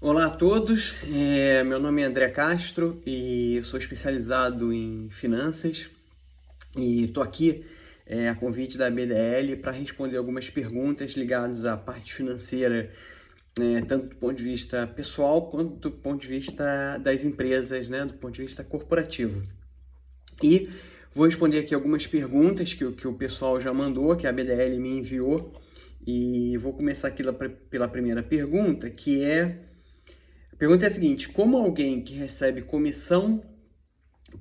Olá a todos, meu nome é André Castro e eu sou especializado em finanças e estou aqui a convite da BDL para responder algumas perguntas ligadas à parte financeira, tanto do ponto de vista pessoal quanto do ponto de vista das empresas, né, do ponto de vista corporativo. E vou responder aqui algumas perguntas que o pessoal já mandou, que a BDL me enviou, e vou começar aqui pela primeira pergunta, que é... A pergunta é a seguinte: como alguém que recebe comissão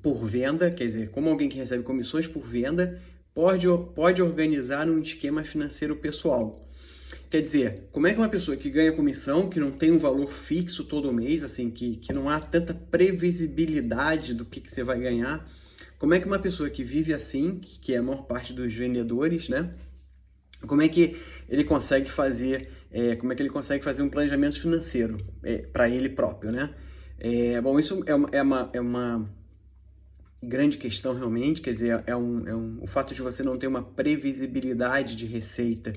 por venda, quer dizer, como alguém que recebe comissões por venda, pode organizar um esquema financeiro pessoal? Quer dizer, como é que uma pessoa que ganha comissão, que não tem um valor fixo todo mês, assim, que não há tanta previsibilidade do que você vai ganhar, como é que uma pessoa que vive assim, que é a maior parte dos vendedores, né? Como é que ele consegue fazer, como é que ele consegue fazer um planejamento financeiro para ele próprio, né? Bom, isso é uma grande questão realmente, quer dizer, o fato de você não ter uma previsibilidade de receita,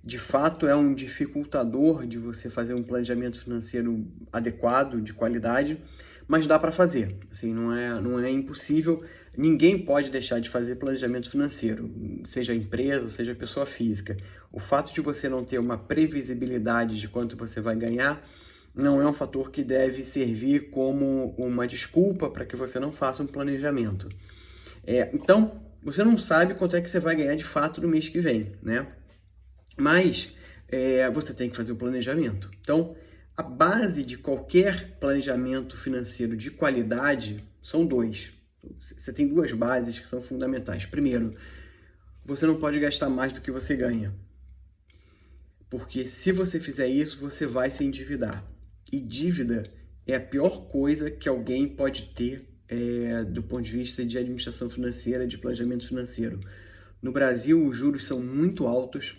de fato é um dificultador de você fazer um planejamento financeiro adequado, de qualidade, mas dá para fazer, assim, não é impossível. Ninguém pode deixar de fazer planejamento financeiro, seja empresa, seja pessoa física. O fato de você não ter uma previsibilidade de quanto você vai ganhar não é um fator que deve servir como uma desculpa para que você não faça um planejamento. Então, você não sabe quanto é que você vai ganhar de fato no mês que vem, né? Mas você tem que fazer o planejamento. Então, a base de qualquer planejamento financeiro de qualidade são dois. Você tem duas bases que são fundamentais. Primeiro, você não pode gastar mais do que você ganha. Porque se você fizer isso, você vai se endividar. E dívida é a pior coisa que alguém pode ter do ponto de vista de administração financeira, de planejamento financeiro. No Brasil, os juros são muito altos.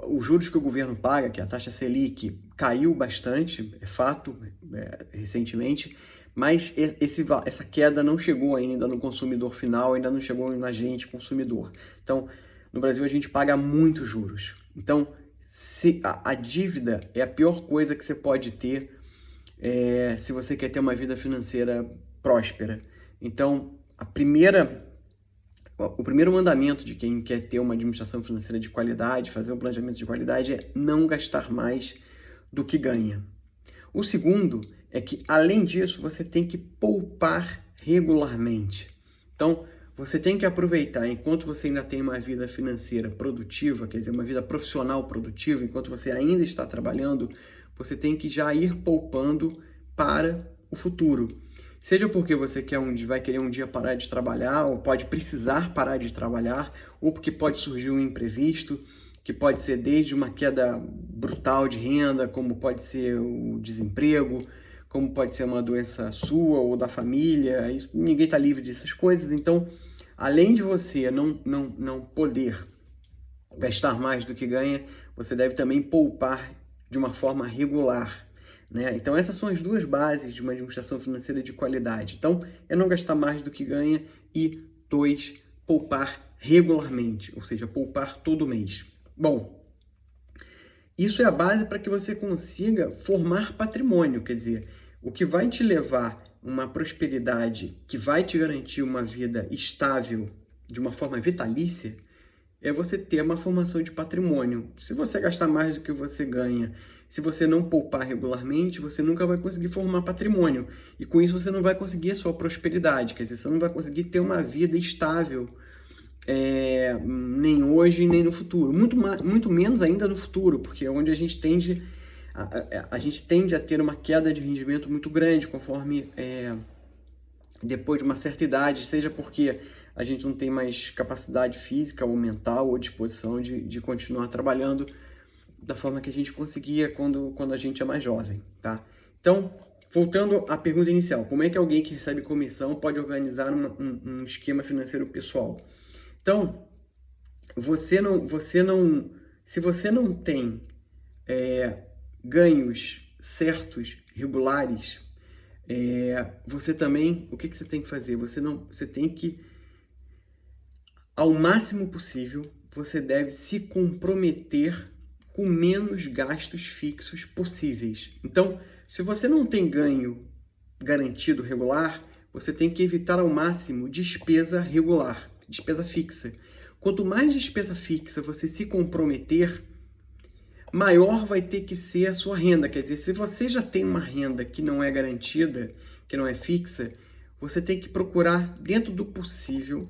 Os juros que o governo paga, que é a taxa Selic, caiu bastante, é fato, recentemente, mas essa queda não chegou ainda no consumidor final, ainda não chegou na gente, consumidor. Então, no Brasil, a gente paga muitos juros. Então, se a dívida é a pior coisa que você pode ter se você quer ter uma vida financeira próspera. Então, o primeiro mandamento de quem quer ter uma administração financeira de qualidade, fazer um planejamento de qualidade, é não gastar mais do que ganha. O segundo é que, além disso, você tem que poupar regularmente. Então, você tem que aproveitar, enquanto você ainda tem uma vida financeira produtiva, quer dizer, uma vida profissional produtiva, enquanto você ainda está trabalhando, você tem que já ir poupando para o futuro. Seja porque você vai querer um dia parar de trabalhar, ou pode precisar parar de trabalhar, ou porque pode surgir um imprevisto, que pode ser desde uma queda brutal de renda, como pode ser o desemprego, como pode ser uma doença sua ou da família. Ninguém está livre dessas coisas. Então, além de você não poder gastar mais do que ganha, você deve também poupar de uma forma regular, né? Então, essas são as duas bases de uma administração financeira de qualidade. Então, é não gastar mais do que ganha e, dois, poupar regularmente, ou seja, poupar todo mês. Bom, isso é a base para que você consiga formar patrimônio, quer dizer, o que vai te levar uma prosperidade que vai te garantir uma vida estável de uma forma vitalícia é você ter uma formação de patrimônio. Se você gastar mais do que você ganha, se você não poupar regularmente, você nunca vai conseguir formar patrimônio. E com isso você não vai conseguir a sua prosperidade, quer dizer, você não vai conseguir ter uma vida estável, nem hoje, nem no futuro. Muito menos ainda no futuro, porque é onde a gente tende a ter uma queda de rendimento muito grande conforme depois de uma certa idade, seja porque a gente não tem mais capacidade física ou mental ou disposição de continuar trabalhando da forma que a gente conseguia quando a gente é mais jovem, tá? Então, voltando à pergunta inicial, como é que alguém que recebe comissão pode organizar um esquema financeiro pessoal? Então, se você não tem ganhos certos, regulares, você também, o que você tem que fazer? Você tem que, ao máximo possível, você deve se comprometer com menos gastos fixos possíveis. Então, se você não tem ganho garantido regular, você tem que evitar ao máximo despesa regular, despesa fixa. Quanto mais despesa fixa você se comprometer, maior vai ter que ser a sua renda. Quer dizer, se você já tem uma renda que não é garantida, que não é fixa, você tem que procurar, dentro do possível,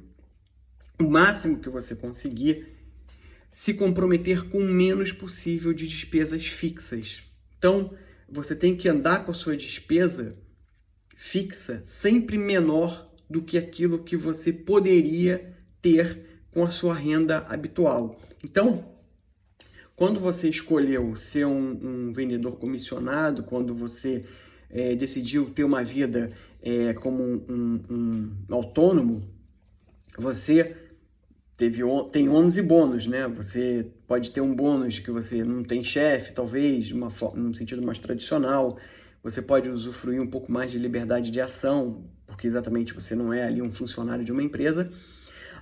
o máximo que você conseguir, se comprometer com o menos possível de despesas fixas. Então, você tem que andar com a sua despesa fixa sempre menor do que aquilo que você poderia ter com a sua renda habitual. Então, quando você escolheu ser um vendedor comissionado, quando você decidiu ter uma vida como um autônomo, você tem ônus e bônus, né? Você pode ter um bônus que você não tem chefe, talvez, num sentido mais tradicional. Você pode usufruir um pouco mais de liberdade de ação, porque exatamente você não é ali um funcionário de uma empresa.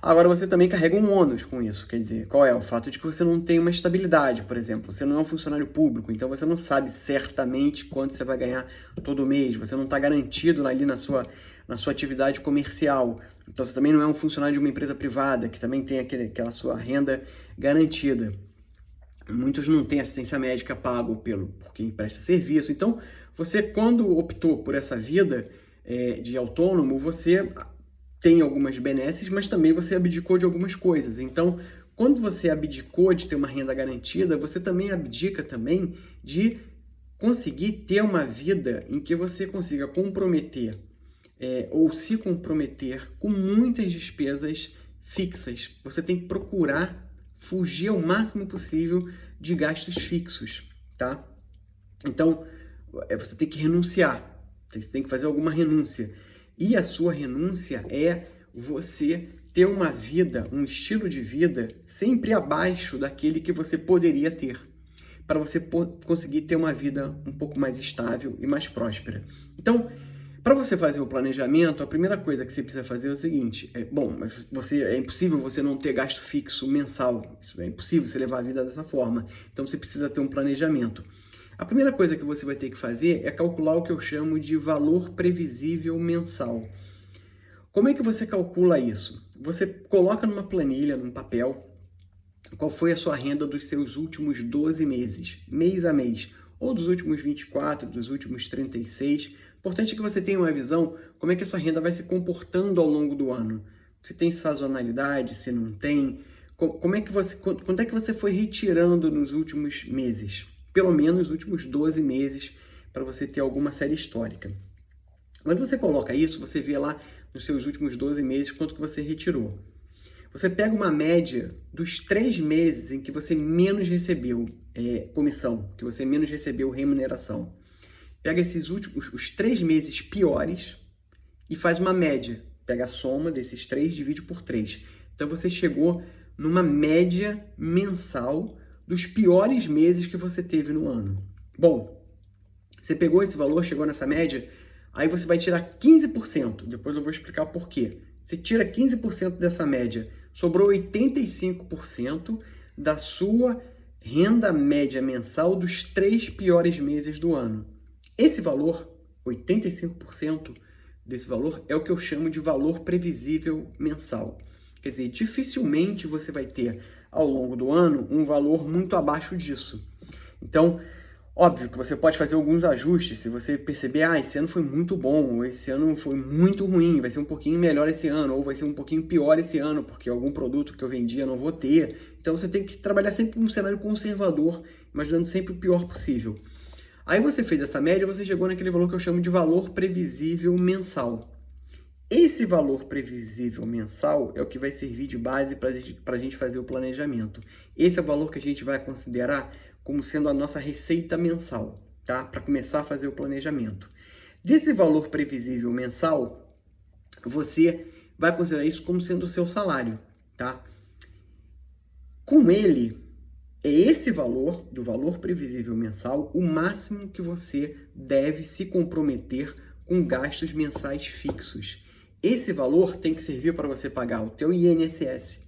Agora, você também carrega um ônus com isso. Quer dizer, qual é? O fato de que você não tem uma estabilidade, por exemplo. Você não é um funcionário público, então você não sabe certamente quanto você vai ganhar todo mês. Você não está garantido ali na sua atividade comercial. Então, você também não é um funcionário de uma empresa privada, que também tem aquela sua renda garantida. Muitos não têm assistência médica pago por quem presta serviço. Então, você, quando optou por essa vida de autônomo, você tem algumas benesses, mas também você abdicou de algumas coisas. Então, quando você abdicou de ter uma renda garantida, você também abdica também de conseguir ter uma vida em que você consiga comprometer ou se comprometer com muitas despesas fixas. Você tem que procurar fugir ao máximo possível de gastos fixos, tá? Então, você tem que renunciar, você tem que fazer alguma renúncia. E a sua renúncia é você ter uma vida, um estilo de vida sempre abaixo daquele que você poderia ter, para você conseguir ter uma vida um pouco mais estável e mais próspera. Então, para você fazer o planejamento, a primeira coisa que você precisa fazer é o seguinte: mas é impossível você não ter gasto fixo mensal, isso é impossível você levar a vida dessa forma, então você precisa ter um planejamento. A primeira coisa que você vai ter que fazer é calcular o que eu chamo de valor previsível mensal. Como é que você calcula isso? Você coloca numa planilha, num papel, qual foi a sua renda dos seus últimos 12 meses, mês a mês, ou dos últimos 24, dos últimos 36. Importante é que você tenha uma visão como é que a sua renda vai se comportando ao longo do ano. Se tem sazonalidade, se não tem, quanto é que você foi retirando nos últimos meses? Pelo menos os últimos 12 meses, para você ter alguma série histórica. Quando você coloca isso, você vê lá nos seus últimos 12 meses quanto que você retirou. Você pega uma média dos 3 meses em que você menos recebeu comissão, que você menos recebeu remuneração. Pega os 3 meses piores e faz uma média. Pega a soma desses 3 e divide por 3. Então você chegou numa média mensal dos piores meses que você teve no ano. Bom, você pegou esse valor, chegou nessa média, aí você vai tirar 15%. Depois eu vou explicar por quê. Você tira 15% dessa média, sobrou 85% da sua renda média mensal dos 3 piores meses do ano. Esse valor, 85% desse valor, é o que eu chamo de valor previsível mensal. Quer dizer, dificilmente você vai ter ao longo do ano um valor muito abaixo disso. Então, óbvio que você pode fazer alguns ajustes. Se você perceber, esse ano foi muito bom, ou esse ano foi muito ruim, vai ser um pouquinho melhor esse ano, ou vai ser um pouquinho pior esse ano, porque algum produto que eu vendia não vou ter. Então você tem que trabalhar sempre num cenário conservador, imaginando sempre o pior possível. Aí você fez essa média, você chegou naquele valor que eu chamo de valor previsível mensal. Esse valor previsível mensal é o que vai servir de base para a gente fazer o planejamento. Esse é o valor que a gente vai considerar como sendo a nossa receita mensal, tá? Para começar a fazer o planejamento. Desse valor previsível mensal, você vai considerar isso como sendo o seu salário, tá? Com ele, é esse valor, do valor previsível mensal, o máximo que você deve se comprometer com gastos mensais fixos. Esse valor tem que servir para você pagar o teu INSS,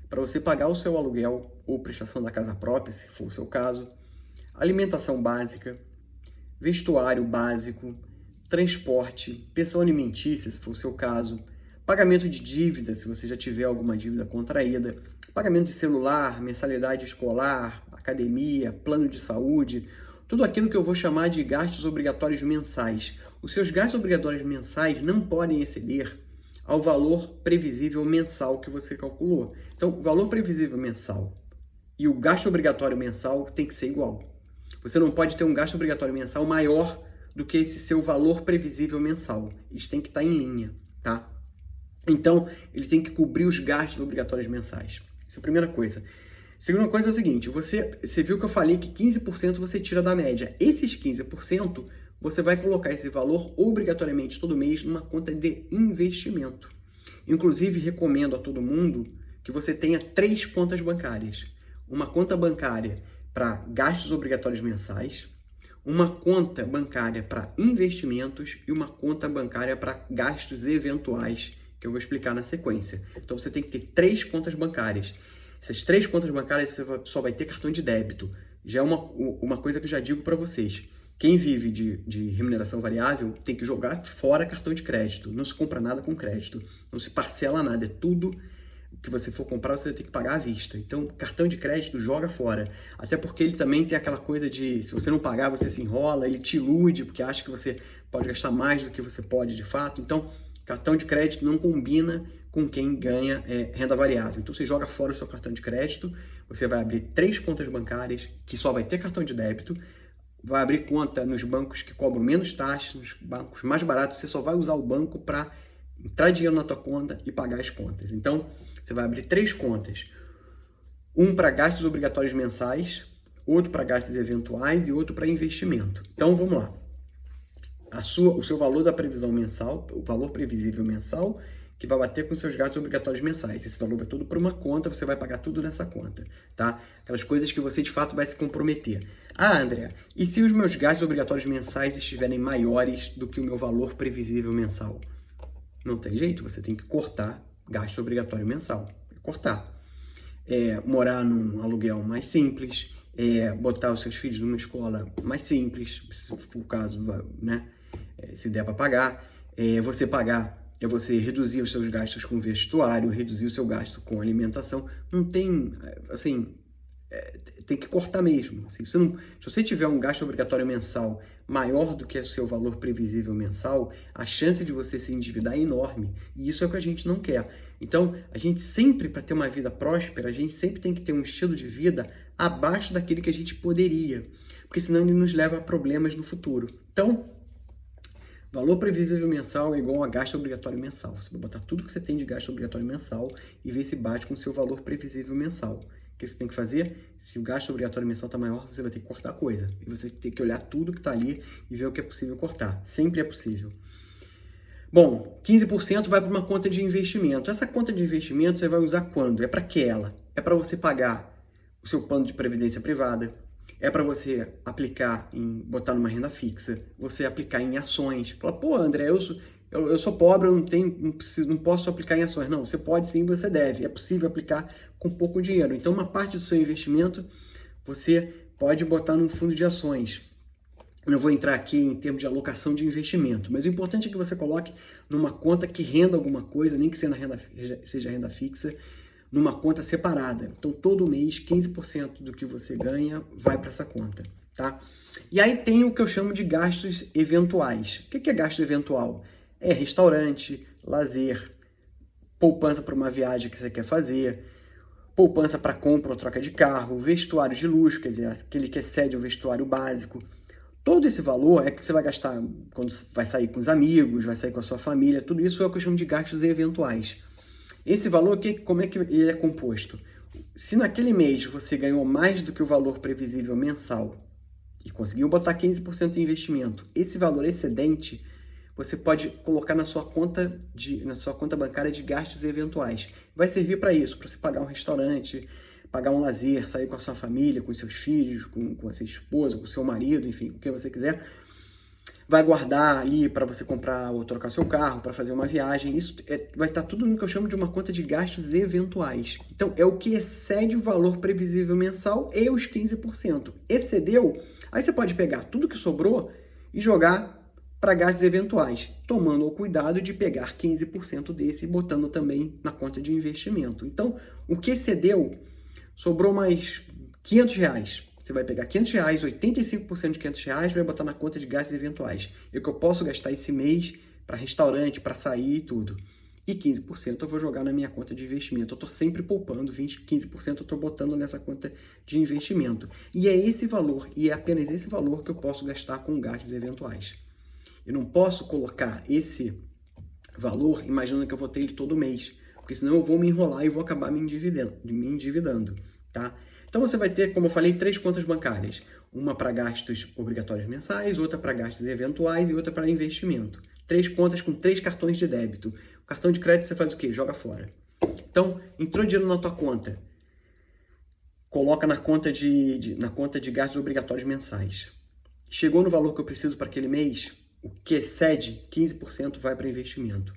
para você pagar o seu aluguel, ou prestação da casa própria, se for o seu caso, alimentação básica, vestuário básico, transporte, pensão alimentícia, se for o seu caso, pagamento de dívida, se você já tiver alguma dívida contraída, pagamento de celular, mensalidade escolar, academia, plano de saúde, tudo aquilo que eu vou chamar de gastos obrigatórios mensais. Os seus gastos obrigatórios mensais não podem exceder ao valor previsível mensal que você calculou. Então, o valor previsível mensal e o gasto obrigatório mensal tem que ser igual. Você não pode ter um gasto obrigatório mensal maior do que esse seu valor previsível mensal. Eles têm que estar em linha, tá? Então, ele tem que cobrir os gastos obrigatórios mensais. Essa é a primeira coisa. Segunda coisa é o seguinte, você viu que eu falei que 15% você tira da média. Esses 15%, você vai colocar esse valor obrigatoriamente todo mês numa conta de investimento. Inclusive, recomendo a todo mundo que você tenha 3 contas bancárias. Uma conta bancária para gastos obrigatórios mensais, uma conta bancária para investimentos e uma conta bancária para gastos eventuais, que eu vou explicar na sequência. Então, você tem que ter 3 contas bancárias. Essas 3 contas bancárias você só vai ter cartão de débito. Já é uma coisa que eu já digo para vocês. Quem vive de remuneração variável tem que jogar fora cartão de crédito. Não se compra nada com crédito. Não se parcela nada. É tudo que você for comprar, você vai ter que pagar à vista. Então, cartão de crédito joga fora. Até porque ele também tem aquela coisa de, se você não pagar, você se enrola, ele te ilude, porque acha que você pode gastar mais do que você pode de fato. Então, cartão de crédito não combina com quem ganha renda variável. Então, você joga fora o seu cartão de crédito, você vai abrir 3 contas bancárias, que só vai ter cartão de débito, vai abrir conta nos bancos que cobram menos taxas, nos bancos mais baratos, você só vai usar o banco para entrar dinheiro na tua conta e pagar as contas. Então, você vai abrir 3 contas. Um para gastos obrigatórios mensais, outro para gastos eventuais e outro para investimento. Então, vamos lá. O seu valor da previsão mensal, o valor previsível mensal, que vai bater com seus gastos obrigatórios mensais. Esse valor vai tudo para uma conta, você vai pagar tudo nessa conta, tá? Aquelas coisas que você, de fato, vai se comprometer. Ah, André, e se os meus gastos obrigatórios mensais estiverem maiores do que o meu valor previsível mensal? Não tem jeito, você tem que cortar gasto obrigatório mensal. Cortar. Morar num aluguel mais simples, botar os seus filhos numa escola mais simples, se for o caso, né? Se der para pagar. Você reduzir os seus gastos com vestuário, reduzir o seu gasto com alimentação. Não tem, assim, tem que cortar mesmo. Assim, se você tiver um gasto obrigatório mensal maior do que o seu valor previsível mensal, a chance de você se endividar é enorme. E isso é o que a gente não quer. Então, a gente sempre, para ter uma vida próspera, a gente sempre tem que ter um estilo de vida abaixo daquele que a gente poderia. Porque senão ele nos leva a problemas no futuro. Então, valor previsível mensal é igual a gasto obrigatório mensal. Você vai botar tudo que você tem de gasto obrigatório mensal e ver se bate com o seu valor previsível mensal. O que você tem que fazer? Se o gasto obrigatório mensal está maior, você vai ter que cortar coisa. E você tem que olhar tudo que está ali e ver o que é possível cortar. Sempre é possível. Bom, 15% vai para uma conta de investimento. Essa conta de investimento você vai usar quando? É para que ela? É para você pagar o seu plano de previdência privada. É para você aplicar botar numa renda fixa, você aplicar em ações. Fala, pô, André, eu sou pobre, eu não posso aplicar em ações. Não, você pode sim, você deve. É possível aplicar com pouco dinheiro. Então, uma parte do seu investimento, você pode botar num fundo de ações. Não vou entrar aqui em termos de alocação de investimento, mas o importante é que você coloque numa conta que renda alguma coisa, nem que seja renda fixa, numa conta separada. Então, todo mês, 15% do que você ganha vai para essa conta, tá? E aí tem o que eu chamo de gastos eventuais. O que é gasto eventual? É restaurante, lazer, poupança para uma viagem que você quer fazer, poupança para compra ou troca de carro, vestuário de luxo, quer dizer, aquele que excede o vestuário básico. Todo esse valor é que você vai gastar quando vai sair com os amigos, vai sair com a sua família, tudo isso é o que eu chamo de gastos eventuais. Esse valor, como é que ele é composto? Se naquele mês você ganhou mais do que o valor previsível mensal e conseguiu botar 15% em investimento, esse valor excedente você pode colocar na sua conta bancária de gastos eventuais. Vai servir para isso, para você pagar um restaurante, pagar um lazer, sair com a sua família, com seus filhos, com a sua esposa, com o seu marido, enfim, com quem você quiser. vai guardar ali para você comprar ou trocar seu carro, para fazer uma viagem. Isso vai estar tudo no que eu chamo de uma conta de gastos eventuais. Então, é o que excede o valor previsível mensal e os 15%. Excedeu, aí você pode pegar tudo que sobrou e jogar para gastos eventuais, tomando o cuidado de pegar 15% desse e botando também na conta de investimento. Então, o que excedeu, sobrou mais R$ 500. Você vai pegar R$ 500, 85% de R$ 500 vai botar na conta de gastos eventuais. É o que eu posso gastar esse mês para restaurante, para sair e tudo. E 15% eu vou jogar na minha conta de investimento. Eu estou sempre poupando, 15% eu estou botando nessa conta de investimento. E é esse valor, e é apenas esse valor que eu posso gastar com gastos eventuais. Eu não posso colocar esse valor imaginando que eu vou ter ele todo mês, porque senão eu vou me enrolar e vou acabar me endividando, tá? Então você vai ter, como eu falei, 3 contas bancárias. Uma para gastos obrigatórios mensais, outra para gastos eventuais e outra para investimento. 3 contas com 3 cartões de débito. O cartão de crédito você faz o quê? Joga fora. Então, entrou dinheiro na tua conta, coloca na conta de gastos obrigatórios mensais. Chegou no valor que eu preciso para aquele mês, o que excede 15% vai para investimento.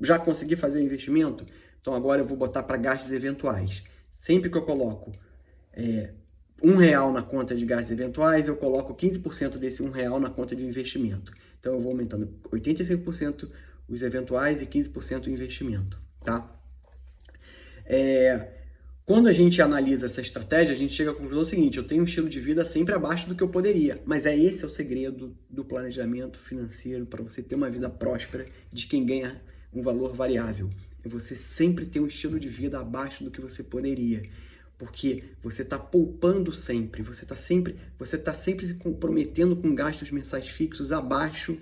Já consegui fazer o investimento? Então agora eu vou botar para gastos eventuais. Sempre que eu coloco R$ 1 na conta de gastos eventuais, eu coloco 15% desse R$ 1 na conta de investimento. Então eu vou aumentando 85% os eventuais e 15% o investimento, tá? Quando a gente analisa essa estratégia, a gente chega à conclusão seguinte: eu tenho um estilo de vida sempre abaixo do que eu poderia, mas esse é o segredo do planejamento financeiro para você ter uma vida próspera de quem ganha um valor variável. É você sempre ter um estilo de vida abaixo do que você poderia, porque você está poupando sempre, você está sempre se comprometendo com gastos mensais fixos abaixo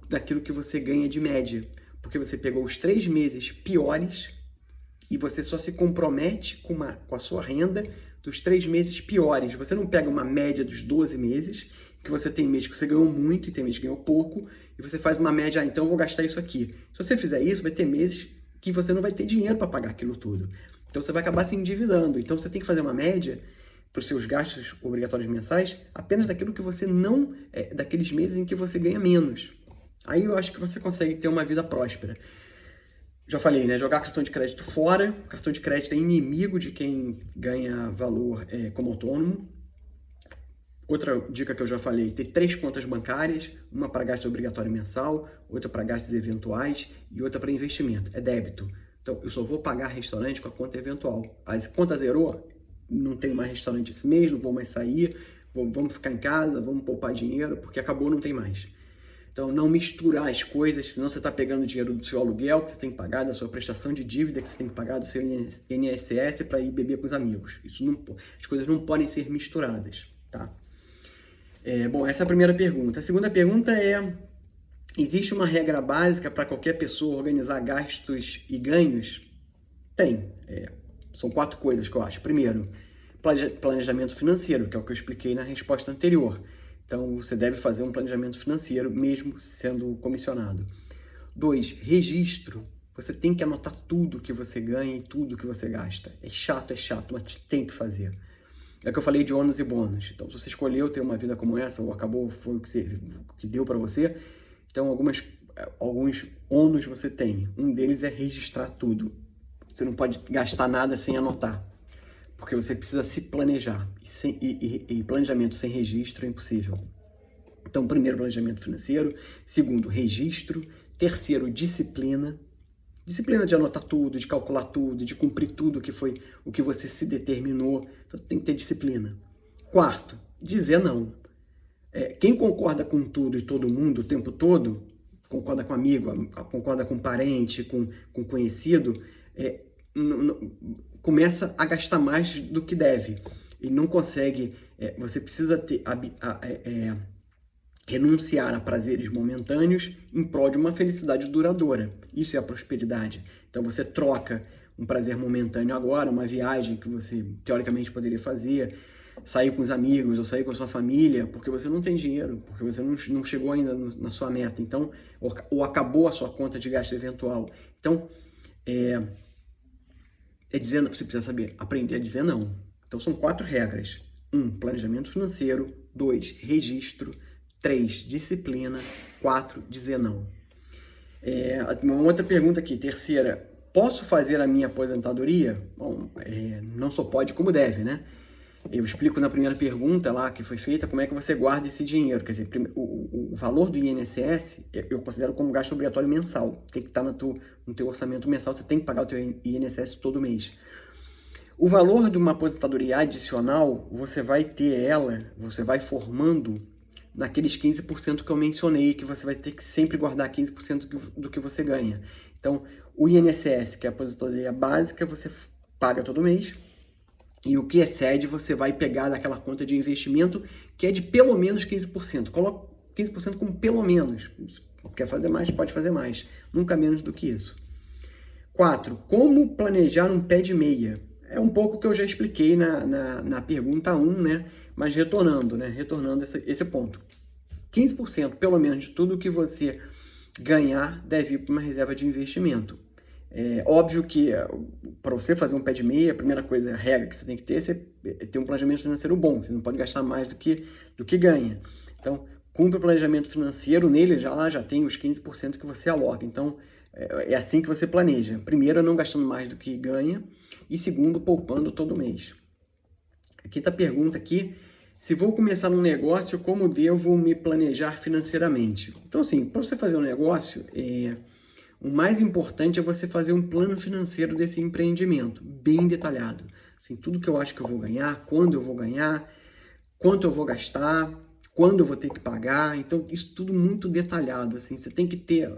daquilo que você ganha de média, porque você pegou os 3 meses piores e você só se compromete com a sua renda dos 3 meses piores. Você não pega uma média dos 12 meses, que você tem mês que você ganhou muito e tem mês que ganhou pouco, e você faz uma média, então eu vou gastar isso aqui. Se você fizer isso, vai ter meses que você não vai ter dinheiro para pagar aquilo tudo. Então você vai acabar se endividando. Então você tem que fazer uma média para os seus gastos obrigatórios mensais apenas daquilo que você não... daqueles meses em que você ganha menos. Aí eu acho que você consegue ter uma vida próspera. Já falei, né? Jogar cartão de crédito fora. O cartão de crédito é inimigo de quem ganha valor como autônomo. Outra dica que eu já falei, ter 3 contas bancárias, uma para gasto obrigatório mensal, outra para gastos eventuais e outra para investimento. É débito. Então, eu só vou pagar restaurante com a conta eventual. A conta zerou, não tenho mais restaurante esse mês, não vou mais sair, vamos ficar em casa, vamos poupar dinheiro, porque acabou, não tem mais. Então, não misturar as coisas, senão você está pegando dinheiro do seu aluguel que você tem que pagar, da sua prestação de dívida que você tem que pagar, do seu INSS para ir beber com os amigos. As coisas não podem ser misturadas, tá? Bom, essa é a primeira pergunta. A segunda pergunta é: existe uma regra básica para qualquer pessoa organizar gastos e ganhos? Tem. São 4 coisas que eu acho. Primeiro, planejamento financeiro, que é o que eu expliquei na resposta anterior. Então, você deve fazer um planejamento financeiro, mesmo sendo comissionado. 2, registro. Você tem que anotar tudo que você ganha e tudo que você gasta. É chato, mas tem que fazer. É o que eu falei de ônus e bônus. Então, se você escolheu ter uma vida como essa, ou acabou, foi o que deu para você, então alguns ônus você tem. Um deles é registrar tudo. Você não pode gastar nada sem anotar, porque você precisa se planejar. E planejamento sem registro é impossível. Então, primeiro, planejamento financeiro. Segundo, registro. Terceiro, disciplina. Disciplina de anotar tudo, de calcular tudo, de cumprir tudo o que você se determinou. Então, você tem que ter disciplina. Quarto, dizer não. Quem concorda com tudo e todo mundo o tempo todo, concorda com amigo, concorda com parente, com conhecido, começa a gastar mais do que deve. E não consegue... você precisa renunciar a prazeres momentâneos em prol de uma felicidade duradoura. Isso é a prosperidade. Então você troca um prazer momentâneo agora, uma viagem que você teoricamente poderia fazer, sair com os amigos ou sair com a sua família, porque você não tem dinheiro, porque você não chegou ainda na sua meta, então, ou acabou a sua conta de gasto eventual. Então, dizendo, você precisa saber, aprender a dizer não. Então são 4 regras. 1, planejamento financeiro. 2, registro. 3, disciplina. 4, dizer não. Uma outra pergunta aqui, terceira. Posso fazer a minha aposentadoria? Bom, não só pode como deve, né? Eu explico na primeira pergunta lá que foi feita como é que você guarda esse dinheiro. Quer dizer, o valor do INSS eu considero como gasto obrigatório mensal. Tem que estar no teu orçamento mensal, você tem que pagar o teu INSS todo mês. O valor de uma aposentadoria adicional, você vai formando naqueles 15% que eu mencionei, que você vai ter que sempre guardar 15% do que você ganha. Então, o INSS, que é a aposentadoria básica, você paga todo mês. E o que excede, você vai pegar daquela conta de investimento, que é de pelo menos 15%. Coloca 15% como pelo menos. Se quer fazer mais, pode fazer mais. Nunca menos do que isso. 4. Como planejar um pé de meia? É um pouco que eu já expliquei na pergunta 1, né? Mas retornando esse ponto. 15% pelo menos de tudo que você ganhar deve ir para uma reserva de investimento. É óbvio que para você fazer um pé de meia, a primeira coisa, a regra que você tem que ter é ter um planejamento financeiro bom. Você não pode gastar mais do que ganha. Então, cumpre o planejamento financeiro, nele já tem os 15% que você aloca. Então, é assim que você planeja. Primeiro, não gastando mais do que ganha. E segundo, poupando todo mês. Aqui está a pergunta aqui. Se vou começar um negócio, como devo me planejar financeiramente? Então, assim, para você fazer um negócio, o mais importante é você fazer um plano financeiro desse empreendimento, bem detalhado. Assim, tudo que eu acho que eu vou ganhar, quando eu vou ganhar, quanto eu vou gastar, quando eu vou ter que pagar. Então, isso tudo muito detalhado. Assim, você tem que ter...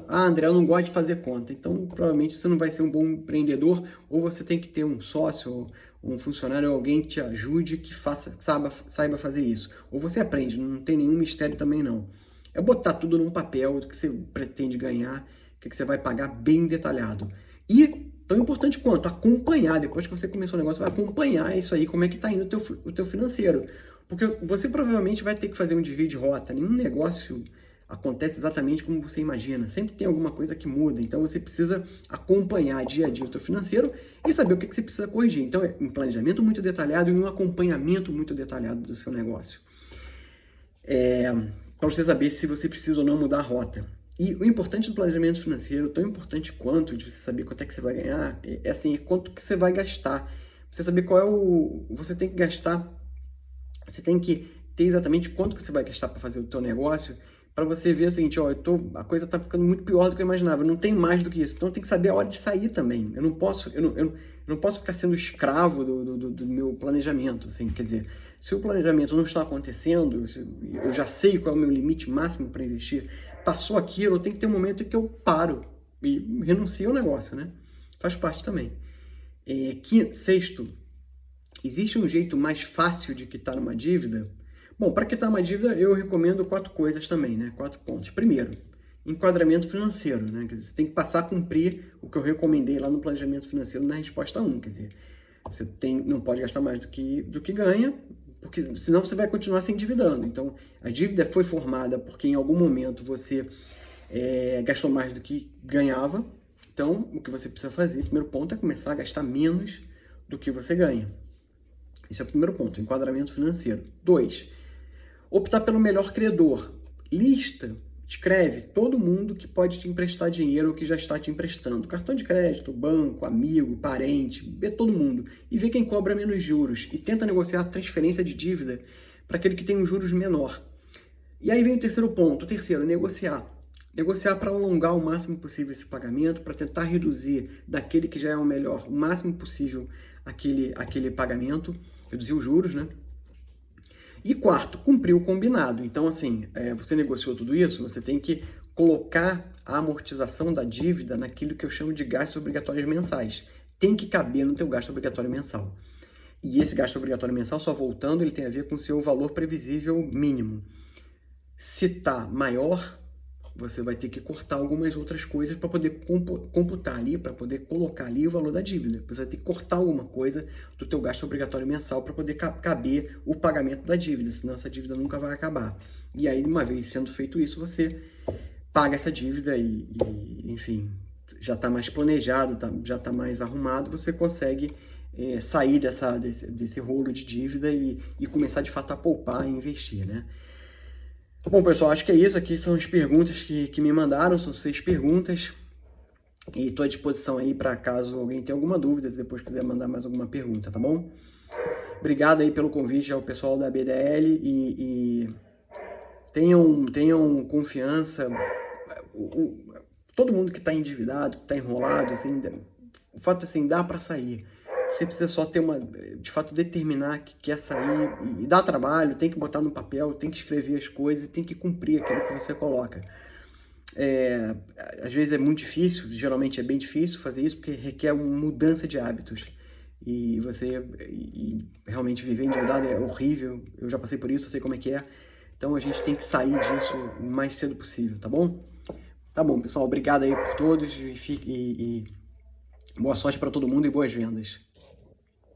André, eu não gosto de fazer conta. Então, provavelmente você não vai ser um bom empreendedor, ou você tem que ter um sócio, um funcionário, alguém que te ajude, que saiba fazer isso. Ou você aprende, não tem nenhum mistério também não. É botar tudo num papel, do que você pretende ganhar, o que você vai pagar bem detalhado. E, tão importante quanto, acompanhar. Depois que você começou o negócio, vai acompanhar isso aí, como é que está indo o teu financeiro. Porque você provavelmente vai ter que fazer um desvio de rota. Nenhum negócio acontece exatamente como você imagina. Sempre tem alguma coisa que muda. Então, você precisa acompanhar dia a dia o teu financeiro e saber o que você precisa corrigir. Então, é um planejamento muito detalhado e um acompanhamento muito detalhado do seu negócio. Para você saber se você precisa ou não mudar a rota. E o importante do planejamento financeiro, tão importante quanto de você saber quanto é que você vai ganhar, é quanto que você vai gastar. Você saber qual é você tem que gastar, você tem que ter exatamente quanto que você vai gastar para fazer o teu negócio, para você ver o seguinte, a coisa está ficando muito pior do que eu imaginava, eu não tenho mais do que isso. Então, tem que saber a hora de sair também. Eu não posso ficar sendo escravo do meu planejamento, assim, quer dizer, se o planejamento não está acontecendo, eu já sei qual é o meu limite máximo para investir, passou aquilo, eu tenho que ter um momento em que eu paro e renuncio ao negócio, né? Faz parte também. Sexto, existe um jeito mais fácil de quitar uma dívida? Bom, para quitar uma dívida, eu recomendo 4 coisas também, né? 4 pontos. Primeiro, enquadramento financeiro, né? Quer dizer, você tem que passar a cumprir o que eu recomendei lá no planejamento financeiro na resposta 1, quer dizer, você não pode gastar mais do que ganha, porque senão você vai continuar se endividando. Então, a dívida foi formada porque em algum momento você gastou mais do que ganhava. Então, o que você precisa fazer, o primeiro ponto, é começar a gastar menos do que você ganha. Esse é o primeiro ponto, enquadramento financeiro. 2, optar pelo melhor credor. Escreve todo mundo que pode te emprestar dinheiro ou que já está te emprestando. Cartão de crédito, banco, amigo, parente, vê todo mundo. E vê quem cobra menos juros. E tenta negociar a transferência de dívida para aquele que tem um juros menor. E aí vem o terceiro ponto. O terceiro, negociar. Negociar para alongar o máximo possível esse pagamento, para tentar reduzir daquele que já é o melhor, o máximo possível aquele pagamento, reduzir os juros, né? E quarto, cumprir o combinado. Então, assim, você negociou tudo isso, você tem que colocar a amortização da dívida naquilo que eu chamo de gastos obrigatórios mensais. Tem que caber no teu gasto obrigatório mensal. E esse gasto obrigatório mensal, só voltando, ele tem a ver com o seu valor previsível mínimo. Se está maior, você vai ter que cortar algumas outras coisas para poder computar ali, para poder colocar ali o valor da dívida. Você vai ter que cortar alguma coisa do teu gasto obrigatório mensal para poder caber o pagamento da dívida, senão essa dívida nunca vai acabar. E aí, uma vez sendo feito isso, você paga essa dívida e enfim, já está mais planejado, já está mais arrumado, você consegue sair desse rolo de dívida e começar de fato a poupar e investir, né? Bom, pessoal, acho que é isso. Aqui são as perguntas que me mandaram, são 6 perguntas. E estou à disposição aí para caso alguém tenha alguma dúvida, se depois quiser mandar mais alguma pergunta, tá bom? Obrigado aí pelo convite ao pessoal da BDL e tenham confiança. Todo mundo que está endividado, que está enrolado, assim, o fato assim, dá para sair. Você precisa só ter de fato, determinar que quer sair e dá trabalho, tem que botar no papel, tem que escrever as coisas, tem que cumprir aquilo que você coloca. Às vezes é muito difícil, geralmente é bem difícil fazer isso, porque requer uma mudança de hábitos. E realmente viver endividado é horrível, eu já passei por isso, eu sei como é que é. Então a gente tem que sair disso o mais cedo possível, tá bom? Tá bom, pessoal, obrigado aí por todos e boa sorte para todo mundo e boas vendas.